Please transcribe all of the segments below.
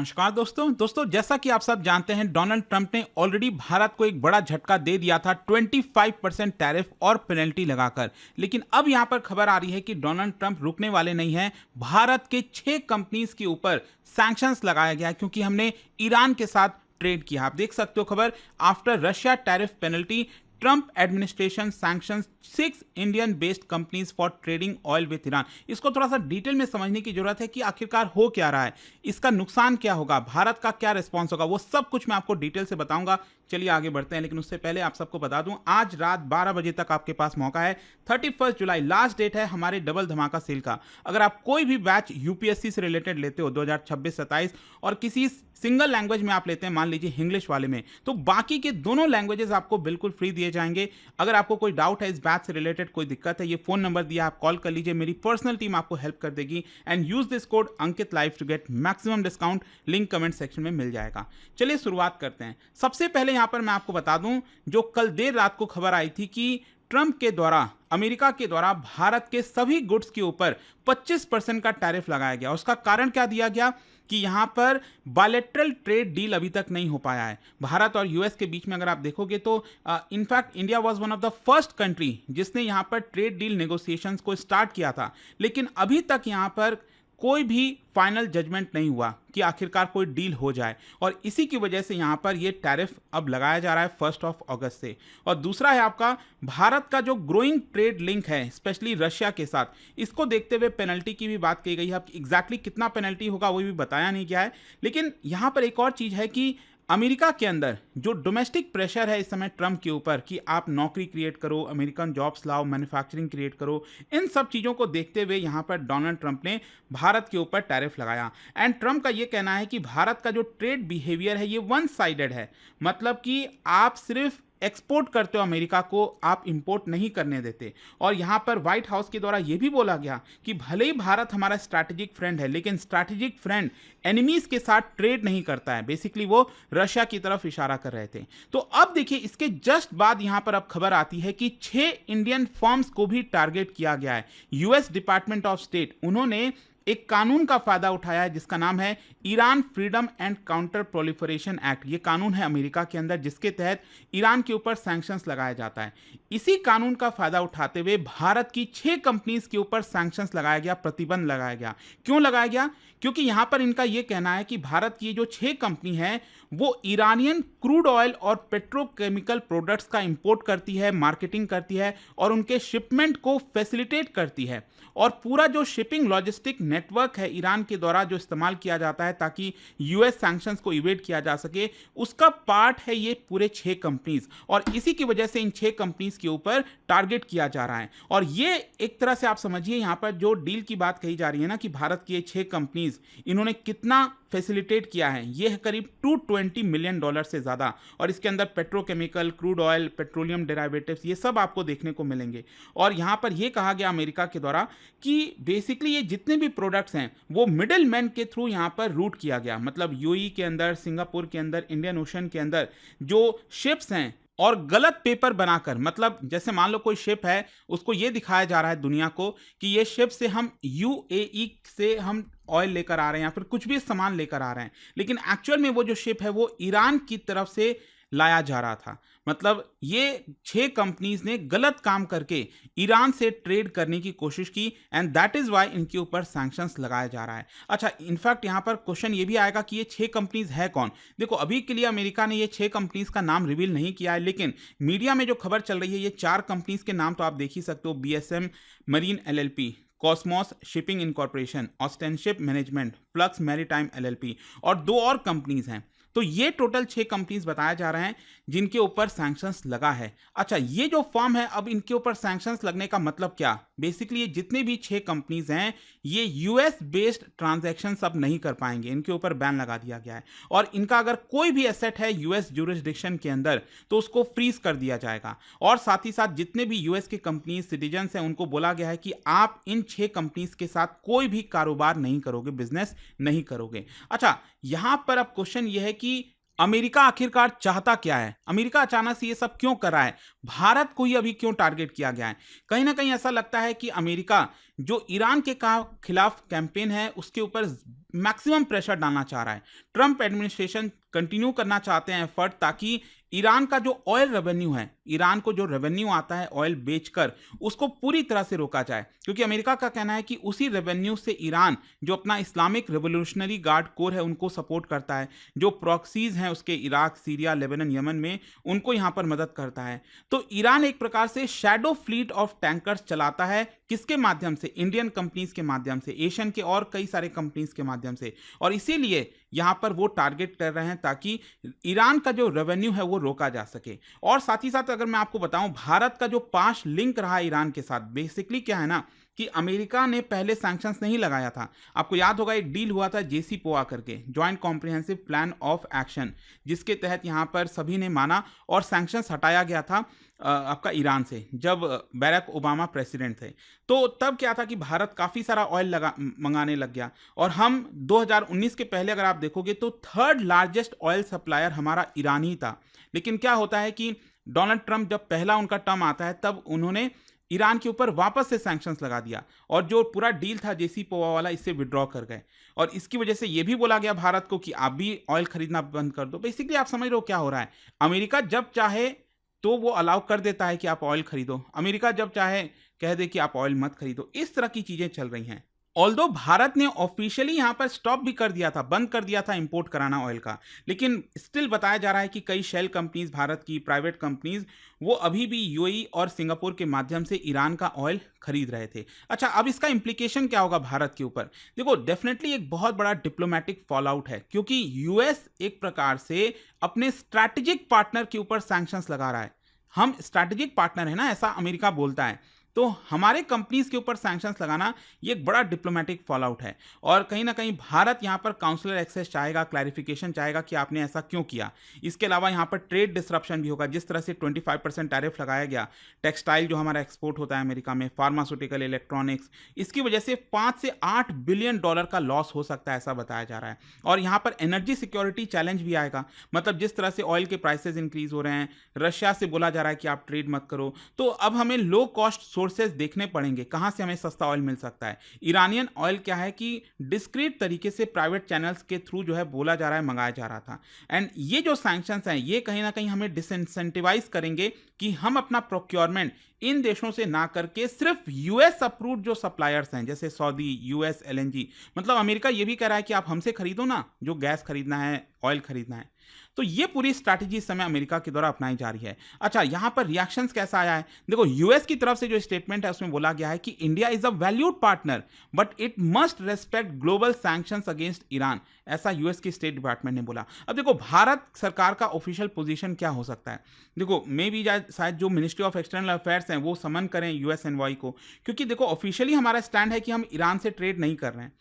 नमस्कार दोस्तों जैसा कि आप सब जानते हैं डोनाल्ड ट्रंप ने ऑलरेडी भारत को एक बड़ा झटका दे दिया था 25% टैरिफ और पेनल्टी लगाकर। लेकिन अब यहां पर खबर आ रही है कि डोनाल्ड ट्रंप रुकने वाले नहीं हैं। भारत के 6 कंपनीज के ऊपर सैंक्शंस लगाया गया क्योंकि हमने ईरान के साथ ट्रेड किया। आप देख सकते हो खबर, after Russia tariff penalty Trump administration sanctions 6 Indian based companies for trading oil with Iran. इसको थोड़ा सा डिटेल में समझने की जरूरत है कि आखिरकार हो क्या रहा है, इसका नुकसान क्या होगा, भारत का क्या रिस्पॉन्स होगा, वो सब कुछ मैं आपको डिटेल से बताऊंगा। चलिए आगे बढ़ते हैं, लेकिन उससे पहले आप सबको बता दूं आज रात 12 बजे तक आपके पास मौका है। 31 जुलाई लास्ट डेट है हमारे डबल धमाका सेल का। अगर आप कोई भी बैच यूपीएससी से रिलेटेड लेते हो 2026-27 और किसी सिंगल लैंग्वेज में आप लेते हैं, मान लीजिए इंग्लिश वाले में, तो बाकी के दोनों लैंग्वेजेस आपको बिल्कुल फ्री दिए जाएंगे। अगर आपको कोई डाउट है इस बैच से रिलेटेड, कोई दिक्कत है, ये फोन नंबर दिया, आप कॉल कर लीजिए, मेरी पर्सनल टीम आपको हेल्प कर देगी। And use this code Ankit live to get maximum discount. Link comment section में मिल जाएगा। चलिए शुरुआत करते हैं। सबसे पहले यहां पर मैं आपको बता दूं, जो कल देर रात को खबर आई थी कि ट्रंप के द्वारा, अमेरिका के द्वारा भारत के सभी गुड्स के ऊपर 25% का टैरिफ लगाया गया। उसका कारण क्या दिया गया कि यहां पर बायलैटरल ट्रेड डील अभी तक नहीं हो पाया है भारत और यूएस के बीच में। अगर आप देखोगे तो in fact India was one of the first country जिसने यहां पर ट्रेड डील नेगोशिएशंस को स्टार्ट किया था, लेकिन अभी तक यहां पर कोई भी फाइनल जजमेंट नहीं हुआ कि आखिरकार कोई डील हो जाए, और इसी की वजह से यहां पर ये टैरिफ अब लगाया जा रहा है 1 अगस्त से। और दूसरा है आपका भारत का जो ग्रोइंग ट्रेड लिंक है स्पेशली रशिया के साथ, इसको देखते हुए पेनल्टी की भी बात की गई है। अब एग्जैक्टली कितना पेनल्टी होगा वो भी बताया नहीं गया है, लेकिन यहां पर एक और चीज है कि अमेरिका के अंदर जो डोमेस्टिक प्रेशर है इस समय ट्रंप के ऊपर कि आप नौकरी क्रिएट करो, अमेरिकन जॉब्स लाओ, मैन्युफैक्चरिंग क्रिएट करो, इन सब चीज़ों को देखते हुए यहाँ पर डोनाल्ड ट्रंप ने भारत के ऊपर टैरिफ लगाया। एंड ट्रंप का ये कहना है कि भारत का जो ट्रेड बिहेवियर है ये वन साइडेड है, मतलब कि आप सिर्फ एक्सपोर्ट करते हो अमेरिका को, आप इंपोर्ट नहीं करने देते। और यहां पर व्हाइट हाउस के द्वारा यह भी बोला गया कि भले ही भारत हमारा स्ट्रैटेजिक फ्रेंड है, लेकिन स्ट्रैटेजिक फ्रेंड एनिमीज के साथ ट्रेड नहीं करता है। बेसिकली वो रशिया की तरफ इशारा कर रहे थे। तो अब देखिए, इसके जस्ट बाद यहां पर अब खबर आती है कि 6 इंडियन फर्म्स को भी टारगेट किया गया है। यूएस डिपार्टमेंट ऑफ स्टेट, उन्होंने एक कानून का फायदा उठाया है जिसका नाम है Iran freedom and counter proliferation act. ये कानून है अमेरिका के अंदर जिसके तहत ईरान के ऊपर सैंक्शंस लगाया जाता है। इसी कानून का फायदा उठाते हुए भारत की 6 कंपनीज के ऊपर सैंक्शंस लगाया गया, प्रतिबंध लगाया गया। क्यों लगाया गया? क्योंकि यहां पर इनका यह कहना है कि भारत की जो 6 कंपनी है वो ईरानियन क्रूड ऑयल और पेट्रोकेमिकल प्रोडक्ट्स का इंपोर्ट करती है, मार्केटिंग करती है और उनके शिपमेंट को फैसिलिटेट करती है। और पूरा जो शिपिंग लॉजिस्टिक नेटवर्क है ईरान के द्वारा जो इस्तेमाल किया जाता है ताकि यूएस सैंक्शंस को इवेड किया जा सके, उसका पार्ट है ये पूरे 6 कंपनीज। और इसी की वजह से इन 6 कंपनीज के ऊपर टारगेट किया जा रहा है। और ये एक तरह से आप समझिए यहां पर जो डील की बात कही जा रही है ना कि भारत की ये 6 कंपनीज, इन्होंने कितना फैसिलिटेट किया है, ये है करीब $220 मिलियन से ज्यादा। और इसके अंदर petrochemical, crude oil, petroleum derivatives, ये सब आपको देखने को मिलेंगे। और यहां पर यह कहा गया अमेरिका के द्वारा कि बेसिकली ये जितने भी प्रोडक्ट्स हैं वो मिडिल मैन के थ्रू यहां पर रूट किया गया, मतलब यूएई के अंदर, सिंगापुर के अंदर, इंडियन ओशन के अंदर जो शिप्स हैं, और गलत पेपर बनाकर, मतलब जैसे मान लो कोई शिप है, उसको ये दिखाया जा रहा है दुनिया को कि ये शिप से हम यूएई से हम ऑयल लेकर आ रहे हैं या फिर कुछ भी सामान लेकर आ रहे हैं, लेकिन एक्चुअल में वो जो शिप है वो ईरान की तरफ से लाया जा रहा था। मतलब ये 6 कंपनीज ने गलत काम करके ईरान से ट्रेड करने की कोशिश की, एंड दैट इज वाई इनके ऊपर सैंक्शंस लगाया जा रहा है। अच्छा, इनफैक्ट यहां पर क्वेश्चन ये भी आएगा कि ये 6 कंपनीज है कौन। देखो, अभी के लिए अमेरिका ने ये 6 कंपनीज का नाम रिवील नहीं किया है, लेकिन मीडिया में जो खबर चल रही है ये 4 कंपनीज के नाम तो आप देख ही सकते हो, BSM Marine LLP, Cosmos Shipping Incorporation, Austenship Management, Flux Maritime LLP, और 2 और कंपनीज हैं। तो ये टोटल 6 कंपनीज बताया जा रहे हैं जिनके ऊपर सैंक्शंस लगा है। अच्छा, ये जो फर्म है, अब इनके ऊपर सैंक्शंस लगने का मतलब क्या? बेसिकली ये जितने भी 6 कंपनीज हैं ये यूएस बेस्ड ट्रांजैक्शन अब नहीं कर पाएंगे, इनके ऊपर बैन लगा दिया गया है। और इनका अगर कोई भी एसेट है यूएस ज्यूरिसडिक्शन के अंदर तो उसको फ्रीज कर दिया जाएगा। और साथ ही साथ जितने भी यूएस के कंपनीज सिटीजन हैं उनको बोला गया है कि आप इन 6 कंपनीज के साथ कोई भी कारोबार नहीं करोगे, बिजनेस नहीं करोगे। अच्छा, यहां पर अब क्वेश्चन यह है कि अमेरिका आखिरकार चाहता क्या है? अमेरिका अचानक से ये सब क्यों कर रहा है? भारत को ही अभी क्यों टारगेट किया गया है? कहीं ना कहीं ऐसा लगता है कि अमेरिका जो ईरान के खिलाफ कैंपेन है उसके ऊपर मैक्सिमम प्रेशर डालना चाह रहा है। ट्रंप एडमिनिस्ट्रेशन कंटिन्यू करना चाहते हैं एफर्ट, ताकि ईरान का जो ऑयल रेवेन्यू है, ईरान को जो रेवेन्यू आता है ऑयल बेचकर, उसको पूरी तरह से रोका जाए। क्योंकि अमेरिका का कहना है कि उसी रेवेन्यू से ईरान जो अपना इस्लामिक रिवोल्यूशनरी गार्ड कोर है उनको सपोर्ट करता है, जो प्रॉक्सीज हैं उसके इराक, सीरिया, लेबनान, यमन में, उनको यहां पर मदद करता है। तो ईरान एक प्रकार से शैडो फ्लीट ऑफ टैंकर्स चलाता है। किसके माध्यम से? इंडियन कंपनीज के माध्यम से, एशियन के और कई सारे कंपनीज के माध्यम से। और इसीलिए यहां पर वो टारगेट कर रहे हैं ताकि ईरान का जो रेवेन्यू है वो रोका जा सके। और साथ ही साथ अगर मैं आपको बताऊं, भारत का जो 5 लिंक रहा ईरान के साथ, बेसिकली क्या है ना कि अमेरिका ने पहले सैंक्शंस नहीं लगाया था। आपको याद होगा एक डील हुआ था JCPOA करके, joint comprehensive plan of action, जिसके तहत यहां पर सभी ने माना और सैंक्शंस हटाया गया था आपका ईरान से, जब बैरक ओबामा प्रेसिडेंट थे। तो तब क्या था कि भारत काफ़ी सारा ऑयल मंगाने लग गया, और हम 2019 के पहले अगर आप देखोगे तो 3rd लार्जेस्ट ऑयल सप्लायर हमारा ईरान ही था। लेकिन क्या होता है कि डोनाल्ड ट्रंप जब पहला उनका टर्म आता है तब उन्होंने ईरान के ऊपर वापस से सैंक्शंस लगा दिया, और जो पूरा डील था JCPOA वाला, इससे विड्रॉ कर गए। और इसकी वजह से यह भी बोला गया भारत को कि आप भी ऑयल खरीदना बंद कर दो। बेसिकली आप समझ रहे हो क्या हो रहा है। अमेरिका जब चाहे तो वो अलाउ कर देता है कि आप ऑयल खरीदो, अमेरिका जब चाहे कह दे कि आप ऑयल मत खरीदो। इस तरह की चीजें चल रही हैं। ऑल्दो भारत ने ऑफिशियली यहां पर स्टॉप भी कर दिया था, बंद कर दिया था इंपोर्ट कराना ऑयल का, लेकिन स्टिल बताया जा रहा है कि कई शेल कंपनीज, भारत की प्राइवेट कंपनीज, वो अभी भी UAE और सिंगापुर के माध्यम से ईरान का ऑयल खरीद रहे थे। अच्छा, अब इसका इंप्लीकेशन क्या होगा भारत के ऊपर? देखो, डेफिनेटली एक बहुत बड़ा डिप्लोमेटिक फॉल आउट है, क्योंकि US एक प्रकार से अपने स्ट्रैटेजिक पार्टनर के ऊपर सैंक्शंस लगा रहा है। हम स्ट्रैटेजिक पार्टनर है ना, ऐसा अमेरिका बोलता है। तो हमारे कंपनीज के ऊपर सैंक्शंस लगाना ये एक बड़ा डिप्लोमेटिक फॉल आउट है, और कहीं ना कहीं भारत यहां पर काउंसलर एक्सेस चाहेगा, क्लैरिफिकेशन चाहेगा कि आपने ऐसा क्यों किया। इसके अलावा यहां पर ट्रेड डिसरप्शन भी होगा। जिस तरह से 25% टैरिफ लगाया गया टेक्सटाइल जो हमारा एक्सपोर्ट होता है अमेरिका में, फार्मास्यूटिकल, इलेक्ट्रॉनिक्स, इसकी वजह से $5 से $8 बिलियन का लॉस हो सकता है, ऐसा बताया जा रहा है। और यहां पर एनर्जी सिक्योरिटी चैलेंज भी आएगा। मतलब जिस तरह से ऑयल के प्राइसेस इंक्रीज हो रहे हैं, रशिया से बोला जा रहा है कि आप ट्रेड मत करो, तो अब हमें लो कॉस्ट सोर्सेज देखने पड़ेंगे, कहां से हमें सस्ता ऑयल मिल सकता है। ईरानियन ऑयल क्या है कि डिस्क्रीट तरीके से प्राइवेट चैनल्स के थ्रू जो है बोला जा रहा है मंगाया जा रहा था। एंड ये जो सैंक्शंस हैं ये कहीं ना कहीं हमें डिसइंसेंटिवाइज करेंगे कि हम अपना प्रोक्योरमेंट इन देशों से ना करके सिर्फ US अप्रूव्ड जो सप्लायर्स हैं, जैसे सऊदी, US LNG, मतलब अमेरिका ये भी कह रहा है कि आप हमसे खरीदो ना, जो गैस खरीदना है, ऑयल खरीदना है। तो ये पूरी स्ट्रैटेजी इस समय अमेरिका के द्वारा अपनाई जा रही है। अच्छा, यहां पर रिएक्शंस कैसा आया है? देखो, US की तरफ से जो स्टेटमेंट है उसमें बोला गया है कि India is a valued partner but it must respect global sanctions against Iran, ऐसा US की स्टेट डिपार्टमेंट ने बोला। अब देखो, भारत सरकार का ऑफिशियल पोजीशन क्या हो सकता है? देखो, मे भी शायद जो मिनिस्ट्री ऑफ एक्सटर्नल अफेयर्स हैं वो समन करें US एनवॉय को, क्योंकि देखो ऑफिशियली हमारा स्टैंड है कि हम ईरान से ट्रेड नहीं कर रहे हैं।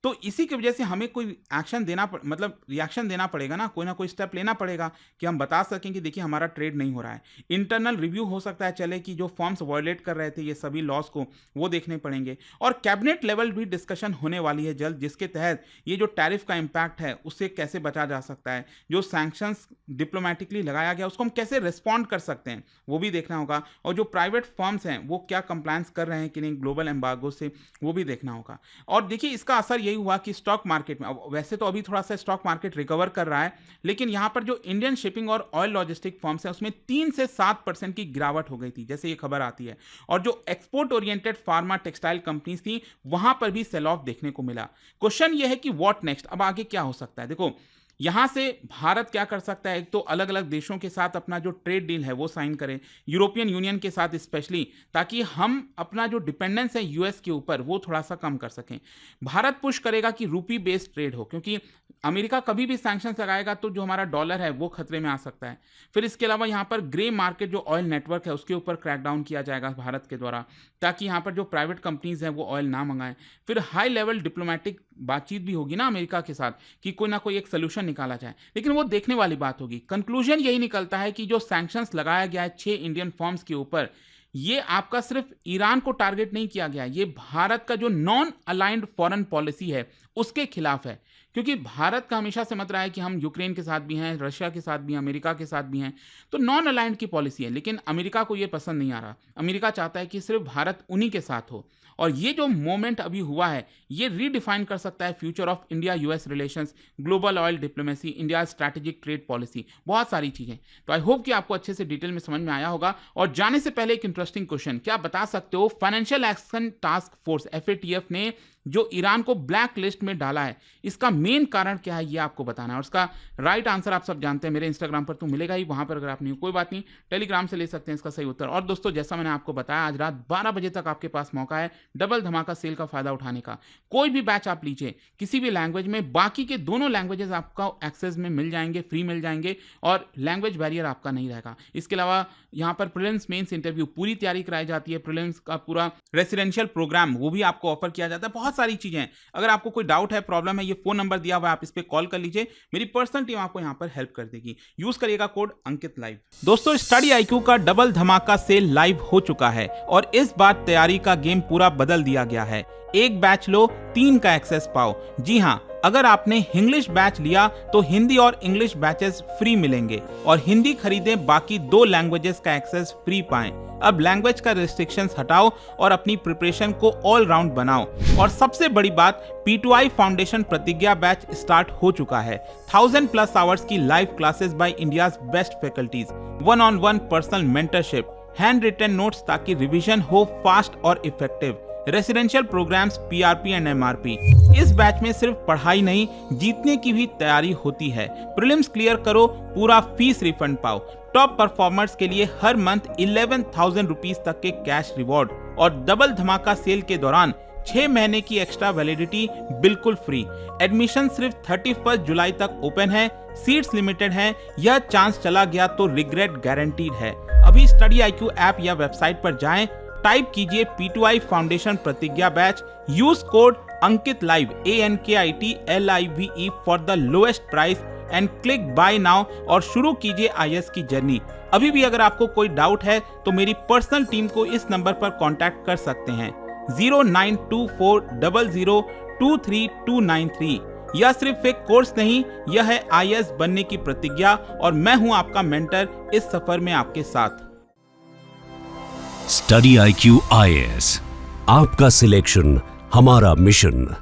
तो इसी की वजह से हमें कोई एक्शन देना मतलब रिएक्शन देना पड़ेगा ना कोई स्टेप लेना पड़ेगा कि हम बता सकें कि देखिए हमारा ट्रेड नहीं हो रहा है। इंटरनल रिव्यू हो सकता है चले कि जो फॉर्म्स वायलेट कर रहे थे ये सभी लॉस को, वो देखने पड़ेंगे। और कैबिनेट लेवल भी डिस्कशन होने वाली है जल्द, जिसके तहत ये जो टैरिफ का इम्पैक्ट है उससे कैसे बचा जा सकता है, जो सैंक्शंस डिप्लोमेटिकली लगाया गया उसको हम कैसे रिस्पॉन्ड कर सकते हैं, वो भी देखना होगा। और जो प्राइवेट फर्म्स हैं वो क्या कंप्लायंस कर रहे हैं कि नहीं ग्लोबल एम्बार्गो से, वो भी देखना होगा। और देखिए, इसका असर यही हुआ कि स्टॉक मार्केट में, वैसे तो अभी थोड़ा सा स्टॉक मार्केट रिकवर कर रहा है, लेकिन यहां पर जो इंडियन शिपिंग और ऑयल लॉजिस्टिक फर्म्स हैं उसमें 3 से 7% की गिरावट हो गई थी, जैसे ये खबर आती है। और जो export oriented pharma textile companies थी वहां पर भी सेल ऑफ देखने को मिला। क्वेश्चन ये है कि व्हाट नेक्स्ट, अब आगे क्या हो सकता है? देखो, यहां से भारत क्या कर सकता है? एक तो अलग अलग देशों के साथ अपना जो ट्रेड डील है वो साइन करें, यूरोपियन यूनियन के साथ स्पेशली, ताकि हम अपना जो डिपेंडेंस है US के ऊपर वो थोड़ा सा कम कर सकें। भारत पुश करेगा कि रूपी बेस्ड ट्रेड हो, क्योंकि अमेरिका कभी भी सैंक्शंस लगाएगा तो जो हमारा डॉलर है वो खतरे में आ सकता है। फिर इसके अलावा यहाँ पर ग्रे मार्केट जो ऑयल नेटवर्क है उसके ऊपर क्रैकडाउन किया जाएगा भारत के द्वारा, ताकि यहाँ पर जो प्राइवेट कंपनीज हैं वो ऑयल ना मंगाएं। फिर हाई लेवल डिप्लोमेटिक बातचीत भी होगी ना अमेरिका के साथ कि कोई ना कोई एक सोल्यूशन निकाला जाए, लेकिन वो देखने वाली बात होगी। कंक्लूजन यही निकलता है कि जो सैंक्शंस लगाया गया है 6 इंडियन फर्म्स के ऊपर, ये आपका सिर्फ ईरान को टारगेट नहीं किया गया, ये भारत का जो नॉन अलाइंड फॉरेन पॉलिसी है उसके खिलाफ है। क्योंकि भारत का हमेशा से मत रहा है कि हम यूक्रेन के साथ भी हैं, रशिया के साथ भी हैं, अमेरिका के साथ भी हैं, तो नॉन अलाइंड की पॉलिसी है। लेकिन अमेरिका को ये पसंद नहीं आ रहा। अमेरिका चाहता है कि सिर्फ भारत उन्हीं के साथ हो, और ये जो मोमेंट अभी हुआ है ये रीडिफाइन कर सकता है future of India US relations, global oil diplomacy, India strategic trade policy, बहुत सारी चीजें। तो आई होप कि आपको अच्छे से डिटेल में समझ में आया होगा। और जाने से पहले एक इंटरेस्टिंग क्वेश्चन, क्या बता सकते हो financial action task force FATF ने जो ईरान को ब्लैक लिस्ट में डाला है, इसका मेन कारण क्या है, ये आपको बताना है। और इसका राइट आंसर आप सब जानते हैं, मेरे इंस्टाग्राम पर तो मिलेगा ही, वहां पर अगर आप नहीं हो कोई बात नहीं, टेलीग्राम से ले सकते हैं इसका सही उत्तर। और दोस्तों जैसा मैंने आपको बताया, आज रात 12 बजे तक आपके पास मौका है डबल धमाका सेल का फायदा उठाने का। कोई भी बैच आप लीजिए किसी भी लैंग्वेज में, बाकी के दोनों लैंग्वेजेस आपका एक्सेस में मिल जाएंगे, फ्री मिल जाएंगे, और लैंग्वेज बैरियर आपका नहीं रहेगा। इसके अलावा यहाँ पर प्रीलिम्स मेंस इंटरव्यू पूरी तैयारी कराई जाती है, प्रीलिम्स का पूरा रेसिडेंशियल प्रोग्राम वो भी आपको ऑफर किया जाता है, बहुत सारी चीजें हैं। अगर आपको कोई डाउट है, प्रॉब्लम है, ये फोन नंबर दिया हुआ है, आप इस पे कॉल कर लीजिए, मेरी पर्सनल टीम आपको यहाँ पर हेल्प कर देगी। यूज करिएगा कोड अंकित लाइव। दोस्तों स्टडी IQ का डबल धमाका सेल लाइव हो चुका है और इस बार तैयारी का गेम पूरा बदल दिया गया है। एक बैच लो 3 का एक्सेस पाओ। जी हाँ, अगर आपने इंग्लिश बैच लिया तो हिंदी और इंग्लिश बैचेस फ्री मिलेंगे, और हिंदी खरीदे बाकी 2 लैंग्वेजेस का एक्सेस फ्री पाएं। अब लैंग्वेज का रिस्ट्रिक्शंस हटाओ और अपनी प्रिपरेशन को ऑल राउंड बनाओ। और सबसे बड़ी बात, P2I foundation Pratigya batch start हो चुका है। 1000+ आवर्स की live classes by India's best faculties, 1-on-1 personal mentorship, hand written notes ताकि रिवीजन हो फास्ट और effective, residential programs, PRP and MRP। इस बैच में सिर्फ पढ़ाई नहीं, जीतने की भी तैयारी होती है। प्रीलिम्स क्लियर करो, पूरा फीस रिफंड पाओ। टॉप परफॉर्मर्स के लिए हर मंथ 11,000 रुपीज तक के कैश रिवॉर्ड, और डबल धमाका सेल के दौरान 6 महीने की एक्स्ट्रा वैलिडिटी बिल्कुल फ्री। एडमिशन सिर्फ 31 जुलाई तक ओपन है, सीट्स लिमिटेड हैं। यह चांस चला गया तो रिग्रेट गारंटीड है। अभी स्टडी IQ ऐप या वेबसाइट पर जाएं, टाइप कीजिए P2I foundation Pratigya batch, use code Ankit live ANKITLIVE for the lowest price and click buy now और शुरू कीजिए IS की जर्नी। अभी भी अगर आपको कोई डाउट है तो मेरी पर्सनल टीम को इस नंबर पर कांटेक्ट कर सकते हैं 092400232393। यह सिर्फ एक कोर्स नहीं, यह है IS बनने की प्रतिज्ञा, और मैं हूं आपका मेंटर इस सफर में आपके साथ। स्टडी IQ IS, आपका सिलेक्शन हमारा मिशन।